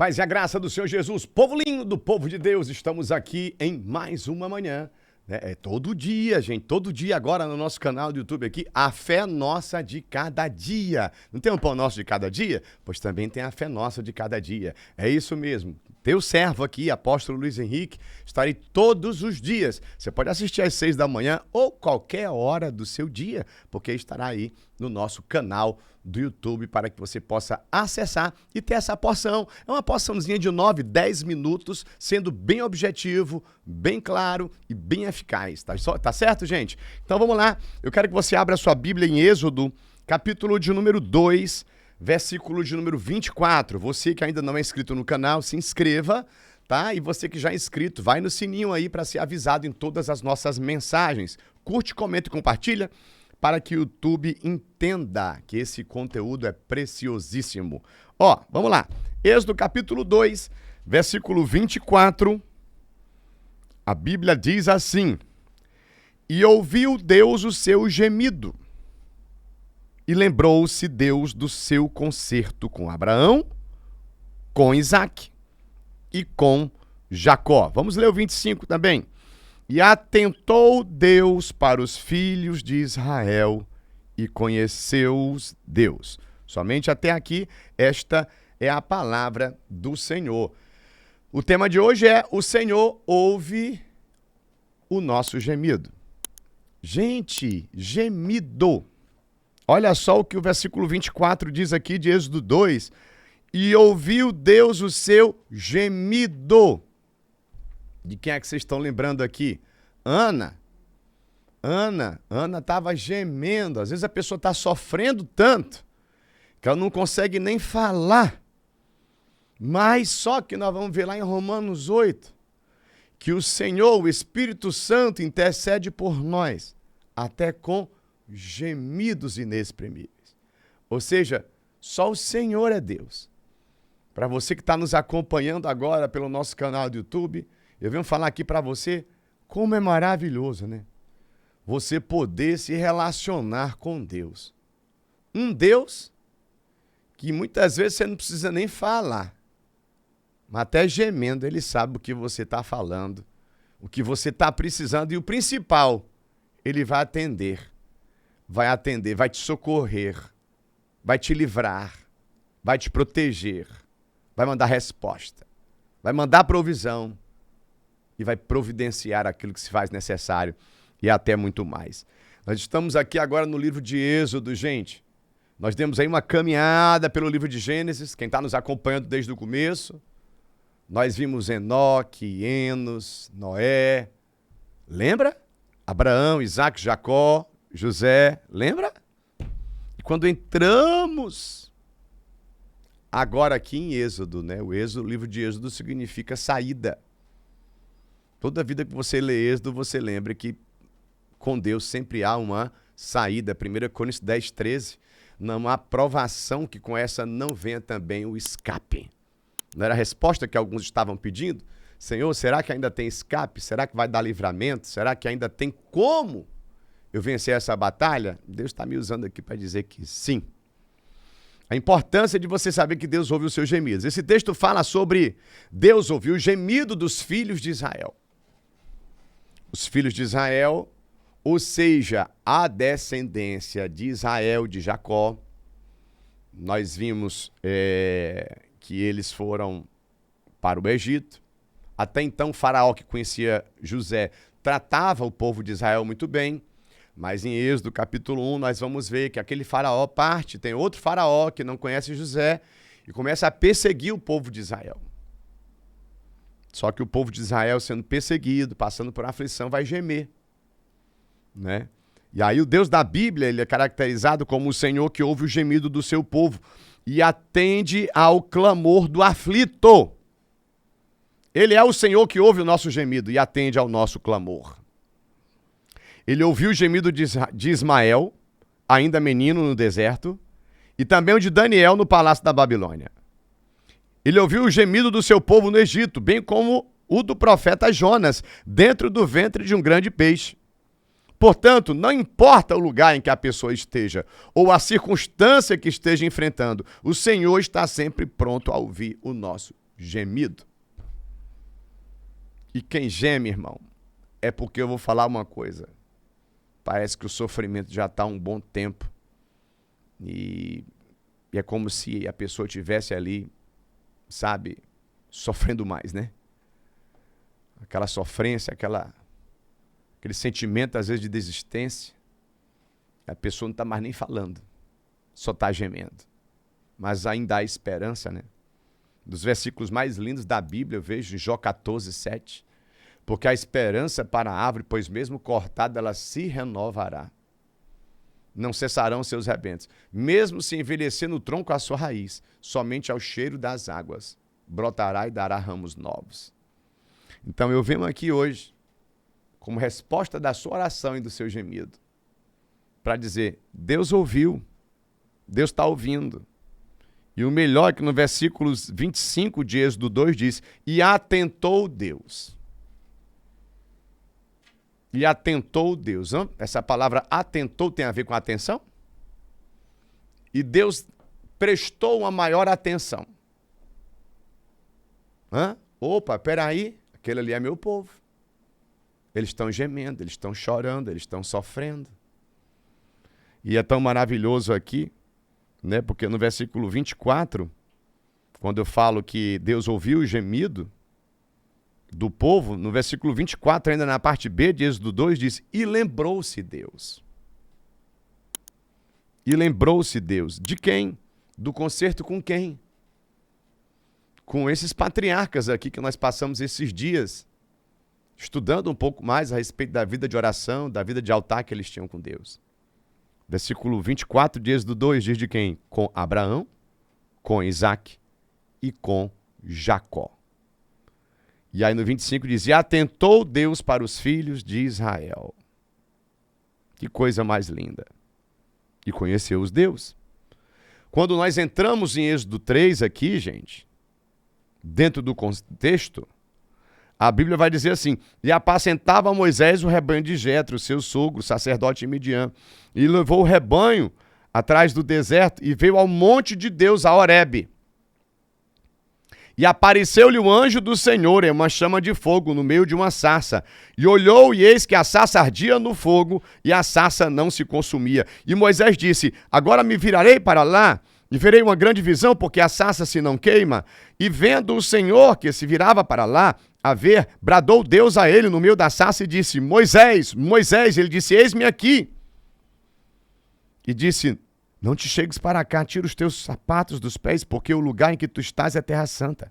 Paz e a graça do Senhor Jesus, povo lindo, do povo de Deus, estamos aqui em mais uma manhã. É todo dia, gente, todo dia agora no nosso canal do YouTube aqui, a fé nossa de cada dia. Não tem um pão nosso de cada dia? Pois também tem a fé nossa de cada dia. É isso mesmo. Teu servo aqui, apóstolo Luiz Henrique, estarei todos os dias. Você pode assistir às 6 da manhã ou qualquer hora do seu dia, porque estará aí no nosso canal do YouTube para que você possa acessar e ter essa porção. É uma porçãozinha de 9, 10 minutos, sendo bem objetivo, bem claro e bem eficaz. Tá certo, gente? Então vamos lá. Eu quero que você abra a sua Bíblia em Êxodo, capítulo de número 2, versículo de número 24. Você que ainda não é inscrito no canal, se inscreva, tá? E você que já é inscrito, vai no sininho aí para ser avisado em todas as nossas mensagens. Curte, comenta e compartilha para que o YouTube entenda que esse conteúdo é preciosíssimo. Ó, vamos lá. Êxodo capítulo 2, versículo 24. A Bíblia diz assim: E ouviu Deus o seu gemido, e lembrou-se Deus do seu concerto com Abraão, com Isaque e com Jacó. Vamos ler o 25 também. E atentou Deus para os filhos de Israel e conheceu-os Deus. Somente até aqui, esta é a palavra do Senhor. O tema de hoje é: o Senhor ouve o nosso gemido. Gente, gemido. Olha só o que o versículo 24 diz aqui de Êxodo 2. E ouviu Deus o seu gemido. De quem é que vocês estão lembrando aqui? Ana estava gemendo. Às vezes a pessoa está sofrendo tanto que ela não consegue nem falar. Mas só que nós vamos ver lá em Romanos 8, que o Senhor, o Espírito Santo, intercede por nós, até com gemidos inexprimíveis. Ou seja, só o Senhor é Deus. Para você que está nos acompanhando agora pelo nosso canal do YouTube, eu venho falar aqui para você como é maravilhoso, né? Você poder se relacionar com Deus. Um Deus que muitas vezes você não precisa nem falar, mas até gemendo ele sabe o que você está falando, o que você está precisando, e o principal, ele vai atender, vai te socorrer, vai te livrar, vai te proteger, vai mandar resposta, vai mandar provisão e vai providenciar aquilo que se faz necessário e até muito mais. Nós estamos aqui agora no livro de Êxodo, gente. Nós demos aí uma caminhada pelo livro de Gênesis, quem está nos acompanhando desde o começo. Nós vimos Enoque, Enos, Noé, lembra? Abraão, Isaque, Jacó, José, lembra? E quando entramos agora aqui em Êxodo, né? O livro de Êxodo significa saída. Toda vida que você lê Êxodo, você lembra que com Deus sempre há uma saída. 1 Coríntios 10, 13. Não há provação que com essa não venha também o escape. Não era a resposta que alguns estavam pedindo? Senhor, será que ainda tem escape? Será que vai dar livramento? Será que ainda tem como eu vencer essa batalha? Deus está me usando aqui para dizer que sim. A importância de você saber que Deus ouve os seus gemidos. Esse texto fala sobre Deus ouvir o gemido dos filhos de Israel. Os filhos de Israel, ou seja, a descendência de Israel, de Jacó. Nós vimos que eles foram para o Egito. Até então, o faraó, que conhecia José, tratava o povo de Israel muito bem. Mas em Êxodo capítulo 1, nós vamos ver que aquele faraó parte, tem outro faraó que não conhece José e começa a perseguir o povo de Israel. Só que o povo de Israel, sendo perseguido, passando por aflição, vai gemer, né? E aí o Deus da Bíblia, ele é caracterizado como o Senhor que ouve o gemido do seu povo e atende ao clamor do aflito. Ele é o Senhor que ouve o nosso gemido e atende ao nosso clamor. Ele ouviu o gemido de Ismael, ainda menino no deserto, e também o de Daniel no palácio da Babilônia. Ele ouviu o gemido do seu povo no Egito, bem como o do profeta Jonas, dentro do ventre de um grande peixe. Portanto, não importa o lugar em que a pessoa esteja, ou a circunstância que esteja enfrentando, o Senhor está sempre pronto a ouvir o nosso gemido. E quem geme, irmão, é porque eu vou falar uma coisa. Parece que o sofrimento já está há um bom tempo. E é como se a pessoa estivesse ali, sabe, sofrendo mais, né? Aquela sofrência, aquele sentimento, às vezes, de desistência. A pessoa não está mais nem falando, só está gemendo. Mas ainda há esperança, né? Dos versículos mais lindos da Bíblia, eu vejo em Jó 14:7. Porque a esperança para a árvore, pois mesmo cortada, ela se renovará. Não cessarão seus rebentos. Mesmo se envelhecer no tronco a sua raiz, somente ao cheiro das águas brotará e dará ramos novos. Então eu venho aqui hoje, como resposta da sua oração e do seu gemido, para dizer, Deus ouviu, Deus está ouvindo. E o melhor é que no versículo 25 de Êxodo 2 diz, e atentou Deus. E atentou Deus. Essa palavra atentou tem a ver com atenção? E Deus prestou uma maior atenção. Opa, peraí, aquele ali é meu povo. Eles estão gemendo, eles estão chorando, eles estão sofrendo. E é tão maravilhoso aqui, né? Porque no versículo 24, quando eu falo que Deus ouviu o gemido do povo, no versículo 24, ainda na parte B de Êxodo 2, diz, e lembrou-se Deus. E lembrou-se Deus. De quem? Do concerto com quem? Com esses patriarcas aqui que nós passamos esses dias, estudando um pouco mais a respeito da vida de oração, da vida de altar que eles tinham com Deus. Versículo 24 de Êxodo 2 diz de quem? Com Abraão, com Isaac e com Jacó. E aí no 25 diz, e atentou Deus para os filhos de Israel. Que coisa mais linda. E conheceu os Deus. Quando nós entramos em Êxodo 3 aqui, gente, dentro do contexto, a Bíblia vai dizer assim, e apacentava Moisés o rebanho de Jetro, seu sogro, sacerdote de Midian, e levou o rebanho atrás do deserto e veio ao monte de Deus, a Horebe. E apareceu-lhe o anjo do Senhor em uma chama de fogo no meio de uma sarça. E olhou, e eis que a sarça ardia no fogo, e a sarça não se consumia. E Moisés disse, agora me virarei para lá, e verei uma grande visão, porque a sarça se não queima. E vendo o Senhor que se virava para lá, a ver, bradou Deus a ele no meio da sarça e disse, Moisés, Moisés, ele disse, eis-me aqui. E disse, não te chegues para cá, tira os teus sapatos dos pés, porque o lugar em que tu estás é terra santa.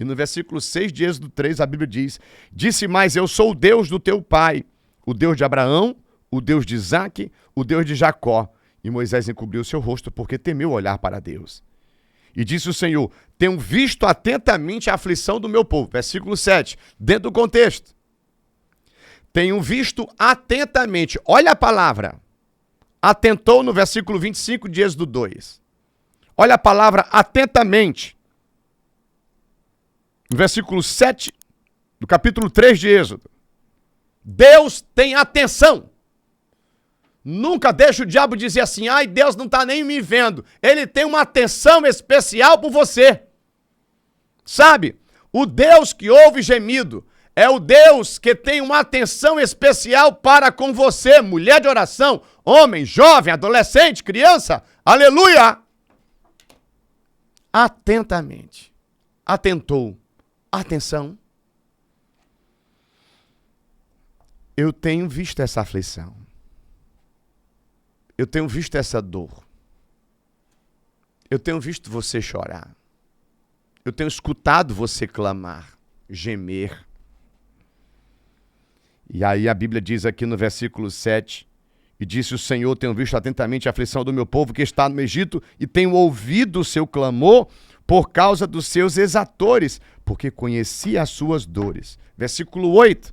E no versículo 6 de Êxodo 3, a Bíblia diz, disse mais, eu sou o Deus do teu pai, o Deus de Abraão, o Deus de Isaque, o Deus de Jacó. E Moisés encobriu seu rosto, porque temeu olhar para Deus. E disse o Senhor, tenho visto atentamente a aflição do meu povo. Versículo 7, dentro do contexto. Tenho visto atentamente, olha a palavra, atentou no versículo 25 de Êxodo 2. Olha a palavra atentamente. No versículo 7 do capítulo 3 de Êxodo. Deus tem atenção. Nunca deixa o diabo dizer assim, ai, Deus não está nem me vendo. Ele tem uma atenção especial por você. Sabe, o Deus que ouve gemido é o Deus que tem uma atenção especial para com você, mulher de oração, homem, jovem, adolescente, criança. Aleluia! Atentamente. Atentou. Atenção. Eu tenho visto essa aflição. Eu tenho visto essa dor. Eu tenho visto você chorar. Eu tenho escutado você clamar, gemer. E aí a Bíblia diz aqui no versículo 7, e disse o Senhor, tenho visto atentamente a aflição do meu povo que está no Egito, e tenho ouvido o seu clamor por causa dos seus exatores, porque conheci as suas dores. Versículo 8.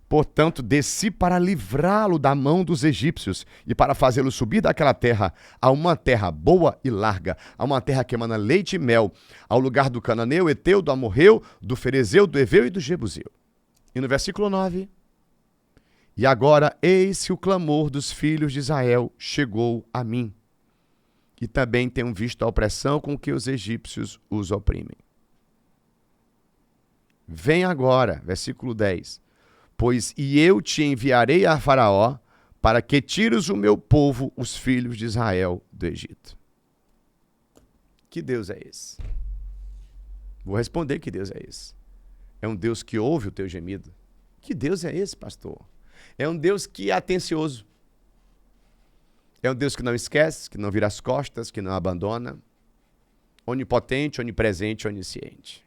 Portanto, desci para livrá-lo da mão dos egípcios e para fazê-lo subir daquela terra a uma terra boa e larga, a uma terra que emana leite e mel, ao lugar do cananeu, eteu, do amorreu, do ferezeu, do eveu e do jebuseu. E no versículo 9, e agora eis que o clamor dos filhos de Israel chegou a mim, e também tenho visto a opressão com que os egípcios os oprimem. vem agora, versículo 10. Pois e eu te enviarei a Faraó, para que tires o meu povo, os filhos de Israel, do Egito. Que Deus é esse? Vou responder que Deus é esse. É um Deus que ouve o teu gemido. Que Deus é esse, pastor? É um Deus que é atencioso. É um Deus que não esquece, que não vira as costas, que não abandona. Onipotente, onipresente, onisciente.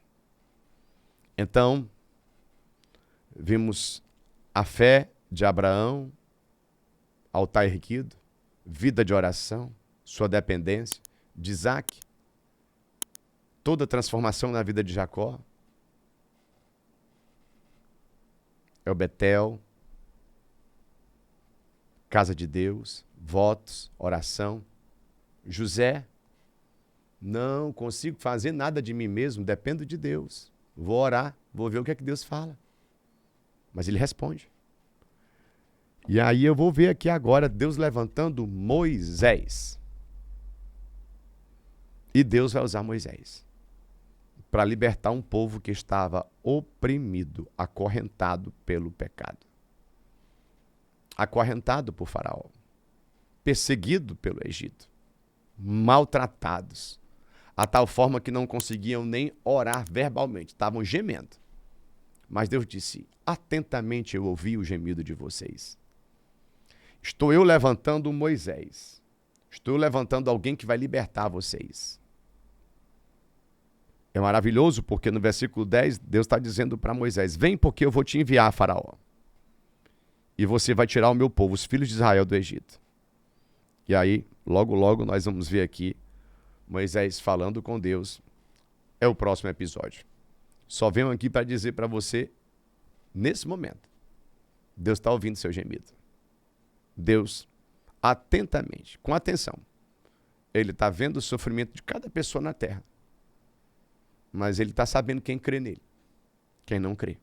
Então, vimos a fé de Abraão, altar erguido, vida de oração, sua dependência, de Isaac, toda a transformação na vida de Jacó. É o Betel, casa de Deus, votos, oração. José, não consigo fazer nada de mim mesmo, dependo de Deus. Vou orar, vou ver o que é que Deus fala. Mas ele responde. E aí eu vou ver aqui agora Deus levantando Moisés. E Deus vai usar Moisés para libertar um povo que estava oprimido, acorrentado pelo pecado. Acorrentado por Faraó. Perseguido pelo Egito. Maltratados. A tal forma que não conseguiam nem orar verbalmente. Estavam gemendo. Mas Deus disse, atentamente eu ouvi o gemido de vocês. Estou eu levantando Moisés. Estou eu levantando alguém que vai libertar vocês. É maravilhoso porque no versículo 10, Deus está dizendo para Moisés, vem porque eu vou te enviar a Faraó. E você vai tirar o meu povo, os filhos de Israel do Egito. E aí, logo, logo, nós vamos ver aqui Moisés falando com Deus. É o próximo episódio. Só venho aqui para dizer para você, nesse momento, Deus está ouvindo seu gemido. Deus, atentamente, com atenção, Ele está vendo o sofrimento de cada pessoa na terra. Mas Ele está sabendo quem crê nele, quem não crê.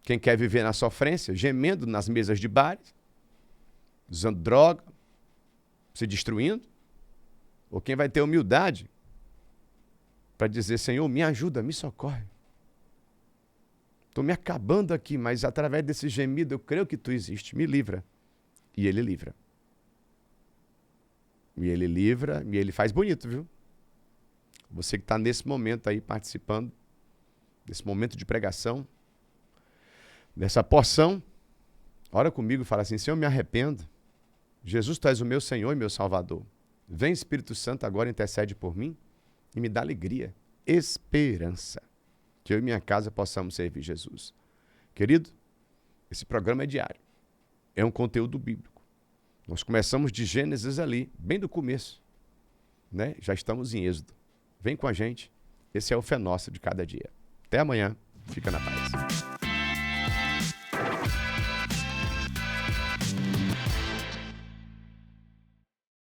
Quem quer viver na sofrência, gemendo nas mesas de bares, usando droga, se destruindo, ou quem vai ter humildade para dizer, Senhor, me ajuda, me socorre. Estou me acabando aqui, mas através desse gemido eu creio que Tu existe, me livra. E Ele livra. E Ele livra, e Ele faz bonito, viu? Você que está nesse momento aí participando, desse momento de pregação, dessa porção, ora comigo e fala assim, Senhor, me arrependo. Jesus, Tu és o meu Senhor e meu Salvador. Vem, Espírito Santo, agora intercede por mim e me dá alegria, esperança, que eu e minha casa possamos servir Jesus. Querido, esse programa é diário. É um conteúdo bíblico. Nós começamos de Gênesis ali, bem do começo. Né? Já estamos em Êxodo. Vem com a gente. Esse é o Fé Nosso de cada dia. Até amanhã. Fica na paz.